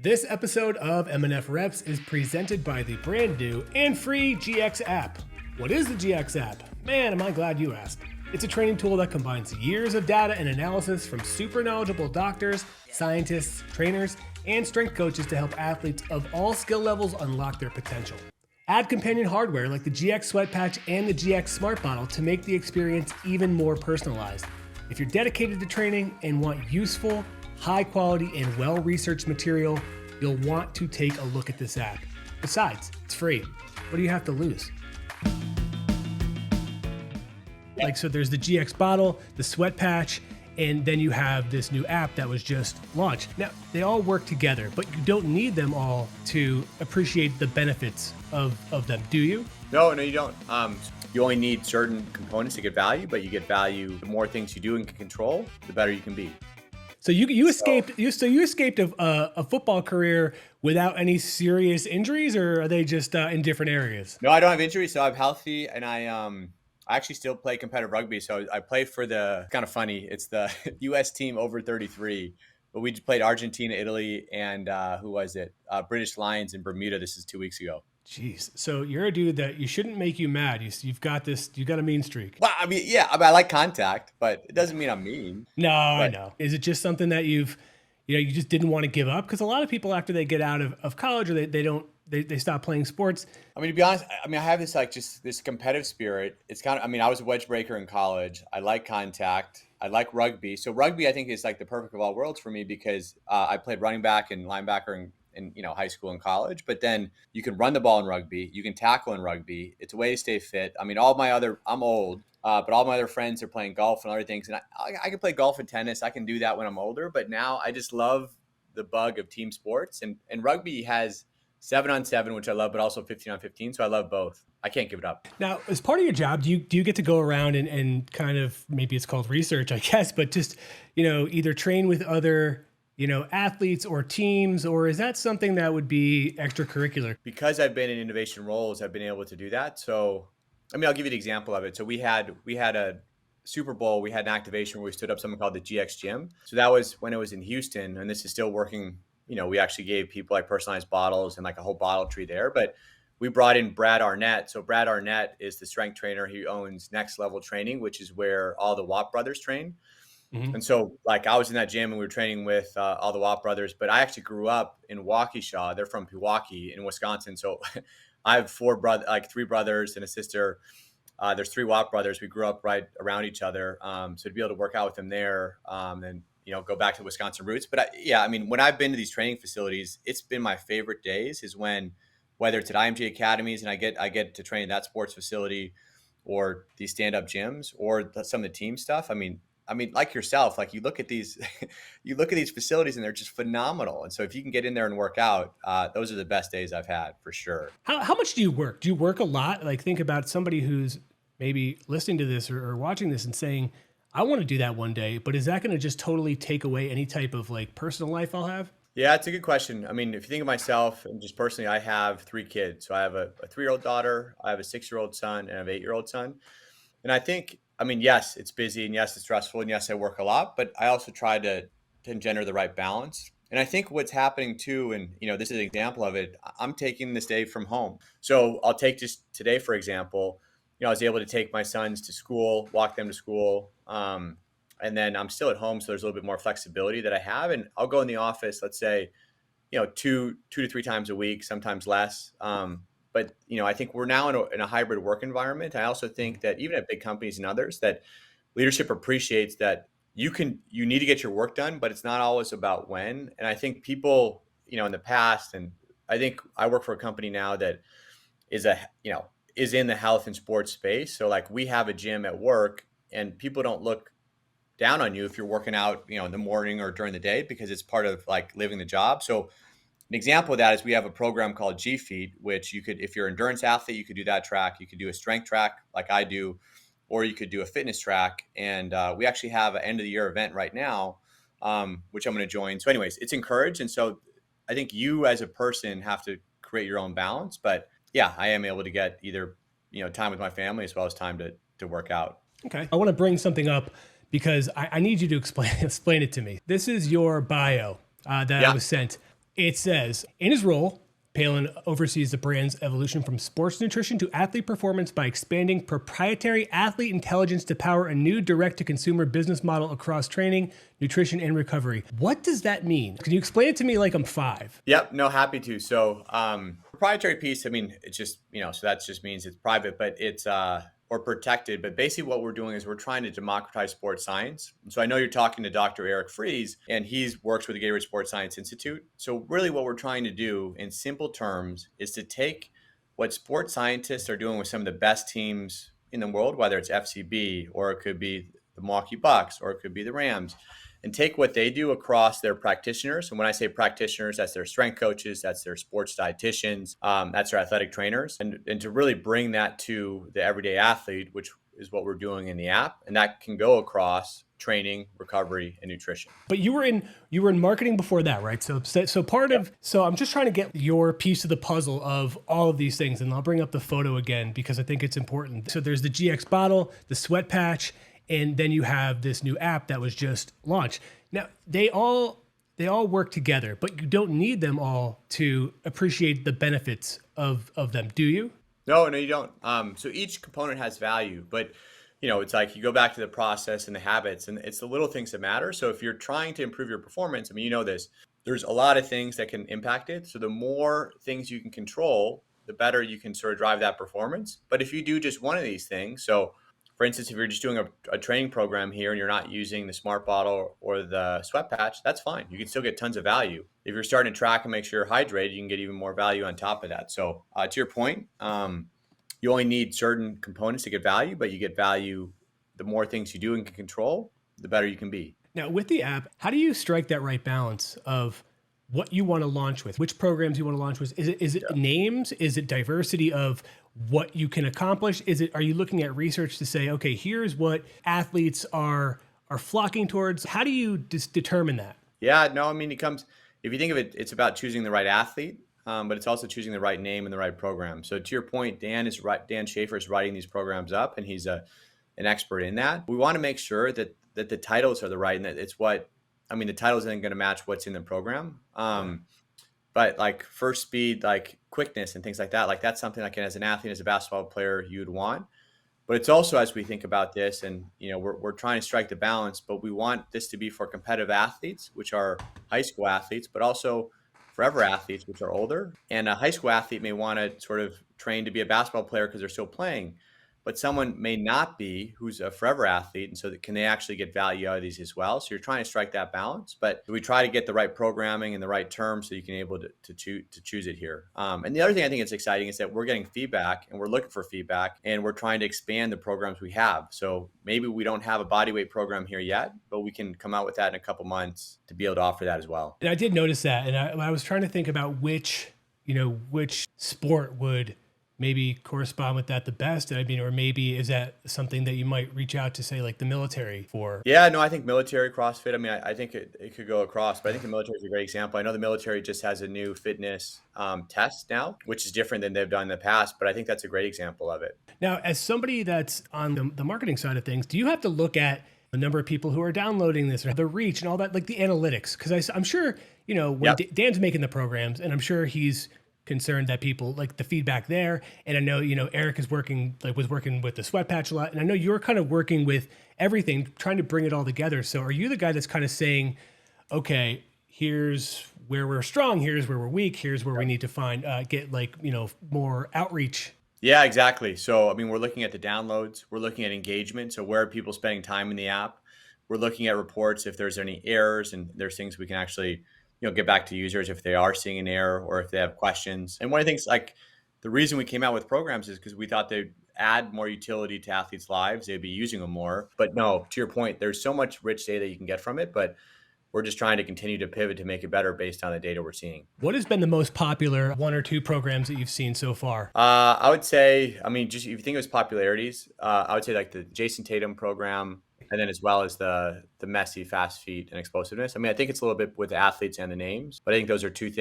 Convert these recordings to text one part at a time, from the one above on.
This episode of M&F Reps is presented by the brand new and free GX app. What is the GX app? Man, am I glad you asked. It's a training tool that combines years of data and analysis from super knowledgeable doctors, scientists, trainers, and strength coaches to help athletes of all skill levels unlock their potential. Add companion hardware like the GX Sweat Patch and the GX Smart Bottle to make the experience even more personalized. If you're dedicated to training and want useful, high quality, and well-researched material, you'll want to take a look at this app. Besides, it's free. What do you have to lose? So there's the GX bottle, the sweat patch, and then you have this new app that was just launched. Now, they all work together, but you don't need them all to appreciate the benefits of them, do you? No, you don't. You only need certain components to get value, but you get value. The more things you do and can control, the better you can be. So you escaped a football career without any serious injuries, or are they just in different areas? No, I don't have injuries, so I'm healthy, and I actually still play competitive rugby. So I play for kind of funny, it's the U.S. team over 33, but we just played Argentina, Italy, and who was it? British Lions in Bermuda. This is 2 weeks ago. Jeez. So you're a dude that you shouldn't make you mad. You've got a mean streak. Well, I like contact, but it doesn't mean I'm mean. No, I know. Is it just something that you just didn't want to give up? Because a lot of people, after they get out of college, or they stop playing sports. I mean, to be honest, I have this competitive spirit. It's kind of, I was a wedge breaker in college. I like contact. I like rugby. So rugby, I think, is like the perfect of all worlds for me because I played running back and linebacker in high school and college, but then you can run the ball in rugby, you can tackle in rugby. It's a way to stay fit. I'm old, but all my other friends are playing golf and other things. And I can play golf and tennis. I can do that when I'm older, but now I just love the bug of team sports, and rugby has 7-on-7, which I love, but also 15-on-15. So I love both. I can't give it up. Now, as part of your job, do you get to go around and kind of, maybe it's called research, I guess, but just, either train with other athletes or teams, or is that something that would be extracurricular? Because I've been in innovation roles, I've been able to do that. So, I'll give you an example of it. So we had a Super Bowl, we had an activation where we stood up something called the GX Gym. So that was when it was in Houston, and this is still working. We actually gave people like personalized bottles and like a whole bottle tree there, but we brought in Brad Arnett. So Brad Arnett is the strength trainer. He owns Next Level Training, which is where all the Watt brothers train. Mm-hmm. And so I was in that gym and we were training with all the Watt brothers, but I actually grew up in Waukesha. They're from Pewaukee in Wisconsin. So I have three brothers and a sister. There's 3 Watt brothers. We grew up right around each other. So to be able to work out with them there and, go back to the Wisconsin roots. But when I've been to these training facilities, it's been my favorite days is when, whether it's at IMG Academies and I get to train in that sports facility or these stand-up gyms or some of the team stuff. Like yourself, like you look at these facilities and they're just phenomenal. And so if you can get in there and work out, those are the best days I've had for sure. How much do you work? Do you work a lot? Like think about somebody who's maybe listening to this or watching this and saying, I want to do that one day, but is that going to just totally take away any type of like personal life I'll have? Yeah, it's a good question. If you think of myself and just personally, I have 3 kids. So I have a 3-year-old daughter, I have a 6-year-old son, and I have an 8-year-old son. And I think, yes, it's busy and yes, it's stressful and yes, I work a lot, but I also try to engender the right balance. And I think what's happening too, and this is an example of it, I'm taking this day from home. So I'll take just today, for example, I was able to take my sons to school, walk them to school. And then I'm still at home. So there's a little bit more flexibility that I have. And I'll go in the office, let's say, 2 to 3 times a week, sometimes less. But, I think we're now in a hybrid work environment. I also think that even at big companies and others, that leadership appreciates that you need to get your work done, but it's not always about when. And I think people, in the past, and I think I work for a company now that is in the health and sports space. So we have a gym at work and people don't look down on you if you're working out, in the morning or during the day, because it's part of living the job. So an example of that is we have a program called G-Feet, which you could, if you're an endurance athlete, you could do that track. You could do a strength track like I do, or you could do a fitness track. And we actually have an end of the year event right now, which I'm going to join. So anyways, it's encouraged. And so I think you as a person have to create your own balance. But yeah, I am able to get either, time with my family as well as time to work out. Okay. I want to bring something up because I need you to explain it to me. This is your bio that I was sent. It says, in his role, Palin oversees the brand's evolution from sports nutrition to athlete performance by expanding proprietary athlete intelligence to power a new direct-to-consumer business model across training, nutrition, and recovery. What does that mean? Can you explain it to me like I'm 5? Yep, no, happy to. So, proprietary piece, I mean, it's just, so that just means it's private, but it's, or protected. But basically what we're doing is we're trying to democratize sports science. And so I know you're talking to Dr. Eric Fries, and he's works with the Gatorade Sports Science Institute. So really what we're trying to do in simple terms is to take what sports scientists are doing with some of the best teams in the world, whether it's FCB or it could be the Milwaukee Bucks or it could be the Rams, and take what they do across their practitioners. And when I say practitioners, that's their strength coaches, that's their sports dietitians, that's their athletic trainers, and to really bring that to the everyday athlete, which is what we're doing in the app. And that can go across training, recovery, and nutrition. But you were in marketing before that, right? So I'm just trying to get your piece of the puzzle of all of these things. And I'll bring up the photo again because I think it's important. So there's the GX bottle, the sweat patch, and then you have this new app that was just launched. Now, they all work together, but you don't need them all to appreciate the benefits of them, do you? No, you don't. So each component has value, but it's like you go back to the process and the habits, and it's the little things that matter. So if you're trying to improve your performance, I mean, this, there's a lot of things that can impact it. So the more things you can control, the better you can sort of drive that performance. But if you do just one of these things, so for instance, if you're just doing a training program here and you're not using the smart bottle or the sweat patch, that's fine. You can still get tons of value. If you're starting to track and make sure you're hydrated, you can get even more value on top of that. So to your point, you only need certain components to get value, but you get value. The more things you do and can control, the better you can be. Now with the app, how do you strike that right balance of what you want to launch with, which programs you want to launch with? Is it names? Is it diversity of what you can accomplish? Are you looking at research to say, okay, here's what athletes are flocking towards? How do you determine that? Yeah, no, I mean, if you think of it, it's about choosing the right athlete, but it's also choosing the right name and the right program. So to your point, Dan Schaefer is writing these programs up, and he's an expert in that. We want to make sure that the titles are the right, and that the titles isn't going to match what's in the program. But like first speed, like quickness and things like that, like that's something like as an athlete, as a basketball player, you'd want. But it's also, as we think about this, and we're trying to strike the balance, but we want this to be for competitive athletes, which are high school athletes, but also forever athletes, which are older. And a high school athlete may want to sort of train to be a basketball player because they're still playing. But someone may not be who's a forever athlete. And so can they actually get value out of these as well? So you're trying to strike that balance, but we try to get the right programming and the right terms so you can able to choose it here. And the other thing I think is exciting is that we're getting feedback and we're looking for feedback, and we're trying to expand the programs we have. So maybe we don't have a bodyweight program here yet, but we can come out with that in a couple months to be able to offer that as well. And I did notice that. And I was trying to think about which sport would maybe correspond with that the best? I mean, or maybe is that something that you might reach out to, say, like the military for? Yeah, no, I think military CrossFit, I mean, I think it could go across, but I think the military is a great example. I know the military just has a new fitness test now, which is different than they've done in the past, but I think that's a great example of it. Now, as somebody that's on the marketing side of things, do you have to look at the number of people who are downloading this or the reach and all that, like the analytics? Because I'm sure, when Dan's making the programs, and I'm sure he's concerned that people like the feedback there. And I know, Eric was working with the sweat patch a lot. And I know you're kind of working with everything, trying to bring it all together. So are you the guy that's kind of saying, okay, here's where we're strong, here's where we're weak, here's where we need to get more outreach? Yeah, exactly. So, I mean, we're looking at the downloads, we're looking at engagement. So where are people spending time in the app? We're looking at reports, if there's any errors, and there's things we can actually get back to users if they are seeing an error or if they have questions. And one of the things, like the reason we came out with programs is because we thought they'd add more utility to athletes' lives. They'd be using them more. But no, to your point, there's so much rich data you can get from it, but we're just trying to continue to pivot to make it better based on the data we're seeing. What has been the most popular one or two programs that you've seen so far? I would say, just if you think of its popularities, I would say like the Jason Tatum program, and then as well as the messy, fast feet and explosiveness. I mean, I think it's a little bit with the athletes and the names, but I think those are two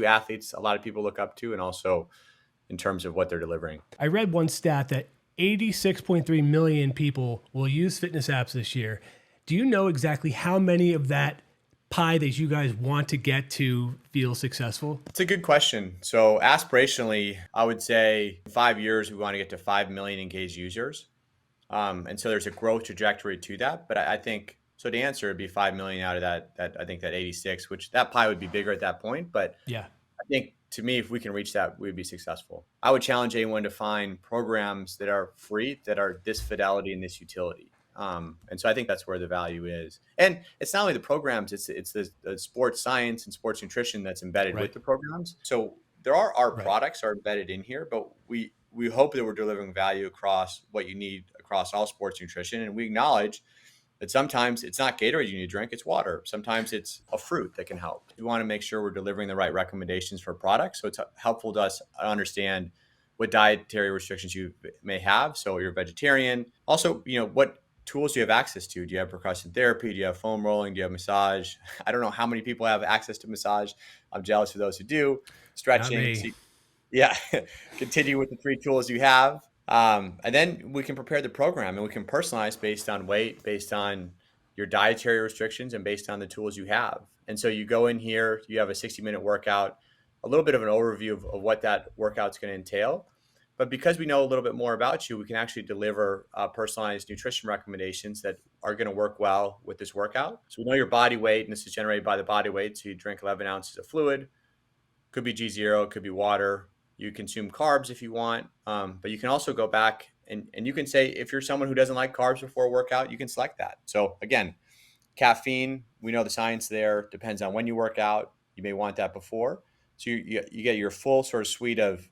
athletes a lot of people look up to, and also in terms of what they're delivering. I read one stat that 86.3 million people will use fitness apps this year. Do you know exactly how many of that pie that you guys want to get to feel successful? It's a good question. So aspirationally, I would say in 5 years, we want to get to 5 million engaged users. And so there's a growth trajectory to that. But I think, so to answer, it'd be 5 million out of that I think that 86, which that pie would be bigger at that point. But Yeah. I think to me, if we can reach that, we'd be successful. I would challenge anyone to find programs that are free, that are this fidelity and this utility. And so I think that's where the value is. And it's not only the programs, it's the sports science and sports nutrition that's embedded Right. with the programs. So there are our Right. products are embedded in here, but we hope that we're delivering value across what you need across all sports nutrition. And we acknowledge that sometimes it's not Gatorade you need to drink, it's water. Sometimes it's a fruit that can help. We want to make sure we're delivering the right recommendations for products. So it's helpful to us to understand what dietary restrictions you may have. So you're a vegetarian. Also, what tools do you have access to? Do you have percussion therapy? Do you have foam rolling? Do you have massage? I don't know how many people have access to massage. I'm jealous of those who do. Not Stretching. me. Yeah, continue with the 3 tools you have. And then we can prepare the program and we can personalize based on weight, based on your dietary restrictions, and based on the tools you have. And so you go in here, you have a 60-minute workout, a little bit of an overview of what that workout's going to entail. But because we know a little bit more about you, we can actually deliver personalized nutrition recommendations that are going to work well with this workout. So we know your body weight, and this is generated by the body weight. So you drink 11 ounces of fluid, could be G0, could be water. You consume carbs if you want, but you can also go back and you can say, if you're someone who doesn't like carbs before a workout, you can select that. So again, caffeine, we know the science there, depends on when you work out. You may want that before. So you get your full sort of suite of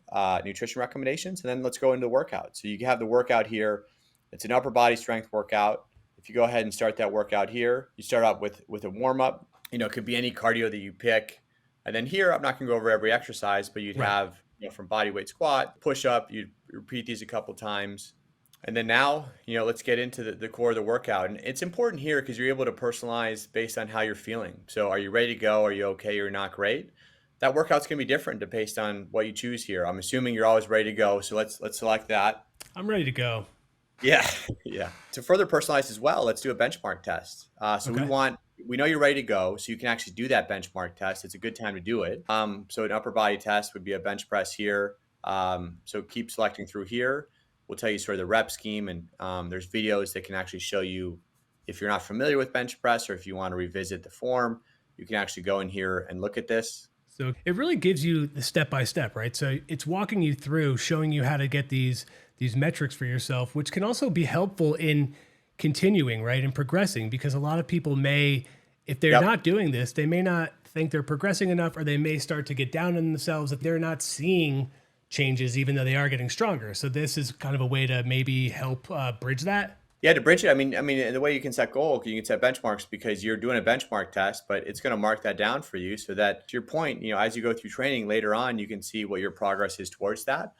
nutrition recommendations, and then let's go into the workout. So you have the workout here. It's an upper body strength workout. If you go ahead and start that workout here, you start out with a warm up. It could be any cardio that you pick. And then here, I'm not going to go over every exercise, but you'd have from body weight squat, push up, you repeat these a couple times. And then now, let's get into the core of the workout. And it's important here because you're able to personalize based on how you're feeling. So are you ready to go? Are you okay? Or not great? That workout's going to be different based on what you choose here. I'm assuming you're always ready to go. So let's select that. I'm ready to go. Yeah. Yeah. To further personalize as well, let's do a benchmark test. So Okay. we know you're ready to go, so you can actually do that benchmark test. It's a good time to do it. So an upper body test would be a bench press here. So keep selecting through here. We'll tell you sort of the rep scheme, and there's videos that can actually show you if you're not familiar with bench press or if you want to revisit the form, you can actually go in here and look at this. So it really gives you the step by step, right? So it's walking you through, showing you how to get these metrics for yourself, which can also be helpful in continuing, right, and progressing, because a lot of people may, if they're not doing this, they may not think they're progressing enough, or they may start to get down on themselves if they're not seeing changes, even though they are getting stronger. So this is kind of a way to maybe help bridge that. Yeah, to bridge it, I mean, the way you can set goals, you can set benchmarks because you're doing a benchmark test, but it's going to mark that down for you so that, to your point, as you go through training later on, you can see what your progress is towards that.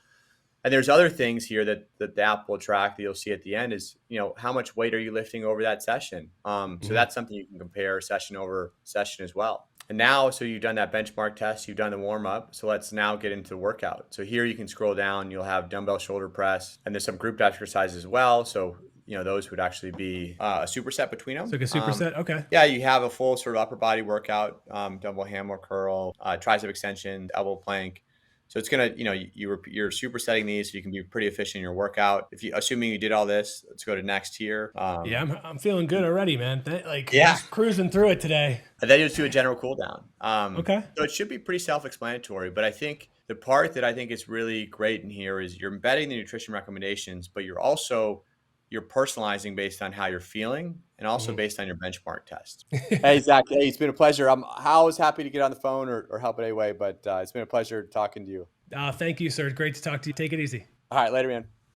And there's other things here that the app will track that you'll see at the end is, how much weight are you lifting over that session? So that's something you can compare session over session as well. And now, so you've done that benchmark test, you've done the warm up. So let's now get into the workout. So here you can scroll down, you'll have dumbbell shoulder press, and there's some group exercises as well. So, those would actually be a superset between them. So like a superset, okay. Yeah, you have a full sort of upper body workout, dumbbell hammer curl, tricep extension, elbow plank. So it's gonna, you're supersetting these so you can be pretty efficient in your workout. Assuming you did all this, let's go to next here. Yeah, I'm feeling good already, man. Just cruising through it today. And then you just do a general cool down. Okay. So it should be pretty self-explanatory, but I think the part that I think is really great in here is you're embedding the nutrition recommendations, but you're personalizing based on how you're feeling and also based on your benchmark test. Hey, Zach, it's been a pleasure. I'm always happy to get on the phone or help in any way, but it's been a pleasure talking to you. Thank you, sir. Great to talk to you. Take it easy. All right, later, man.